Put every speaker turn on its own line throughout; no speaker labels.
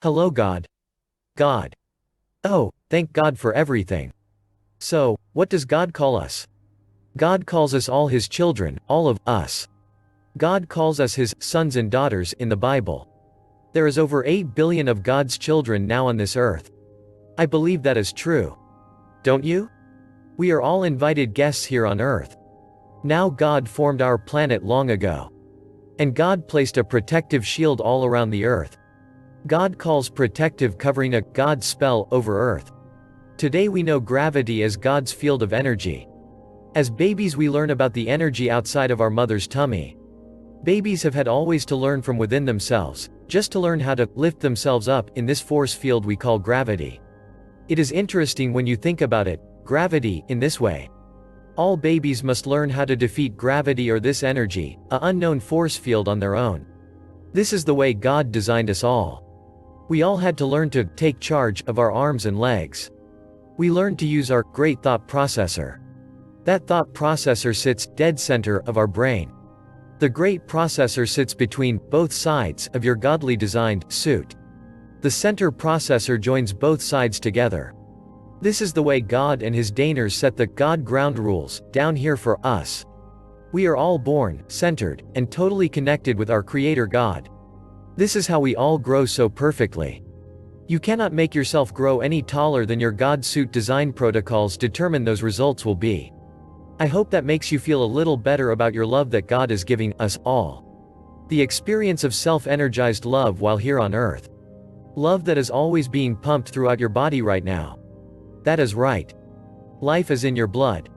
Hello God. God. Oh, thank God for everything. So, what does God call us? God calls us all His children, all of us. God calls us His sons and daughters in the Bible. There is over 8 billion of God's children now on this earth. I believe that is true. Don't you? We are all invited guests here on earth. Now God formed our planet long ago. And God placed a protective shield all around the earth. God calls protective covering a God spell over earth. Today we know gravity as God's field of energy. As babies we learn about the energy outside of our mother's tummy. Babies have had always to learn from within themselves, just to learn how to lift themselves up in this force field we call gravity. It is interesting when you think about it, gravity, in this way. All babies must learn how to defeat gravity or this energy, an unknown force field on their own. This is the way God designed us all. We all had to learn to take charge of our arms and legs. We learned to use our great thought processor. That thought processor sits dead center of our brain. The great processor sits between both sides of your godly designed suit. The center processor joins both sides together. This is the way God and His Dainers set the God ground rules down here for us. We are all born, centered, and totally connected with our Creator God. This is how we all grow so perfectly. You cannot make yourself grow any taller than your God suit design protocols determine those results will be. I hope that makes you feel a little better about your love that God is giving us all. The experience of self-energized love while here on earth. Love that is always being pumped throughout your body right now. That is right. Life is in your blood.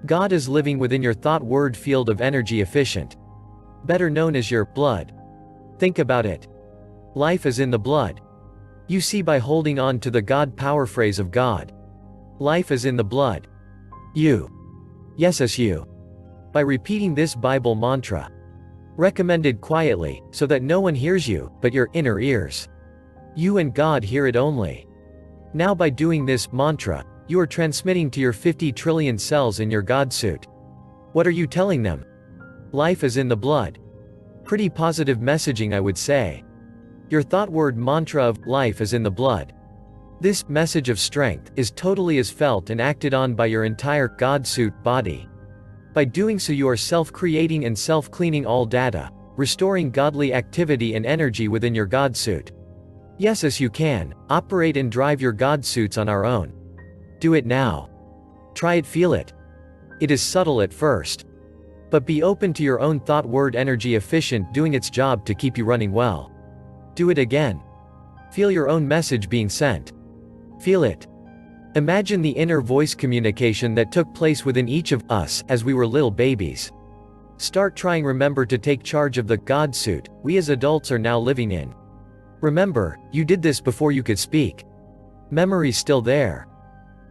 God is living within your thought-word field of energy efficient. Better known as your blood. Think about it. Life is in the blood. You see by holding on to the God power phrase of God. Life is in the blood. YesUs. By repeating this Bible mantra. Recommended quietly, so that no one hears you, but your inner ears. You and God hear it only. Now by doing this mantra, you are transmitting to your 50 trillion cells in your God suit. What are you telling them? Life is in the blood. Pretty positive messaging, I would say. Your thought word mantra of life is in the blood. This message of strength is totally as felt and acted on by your entire God suit body. By doing so you are self-creating and self-cleaning all data, restoring godly activity and energy within your God suit. Yes, as you can operate and drive your God suits on our own. Do it now. Try it, feel it. It is subtle at first. But be open to your own thought word energy efficient doing its job to keep you running well. Do it again. Feel your own message being sent. Feel it. Imagine the inner voice communication that took place within each of us as we were little babies. Start trying. Remember to take charge of the God suit we as adults are now living in. Remember, you did this before you could speak. Memory's still there.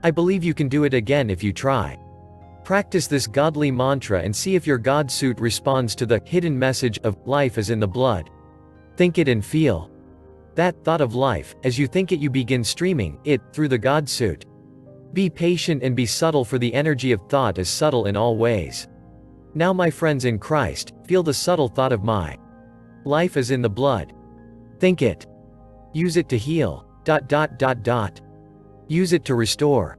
I believe you can do it again if you try. Practice this godly mantra and see if your God suit responds to the hidden message of life is in the blood. Think it and feel that thought of life. As you think it, you begin streaming it through the God suit. Be patient and be subtle, for the energy of thought is subtle in all ways. Now, my friends in Christ, feel the subtle thought of my life is in the blood. Think it. Use it to heal. Use it to restore.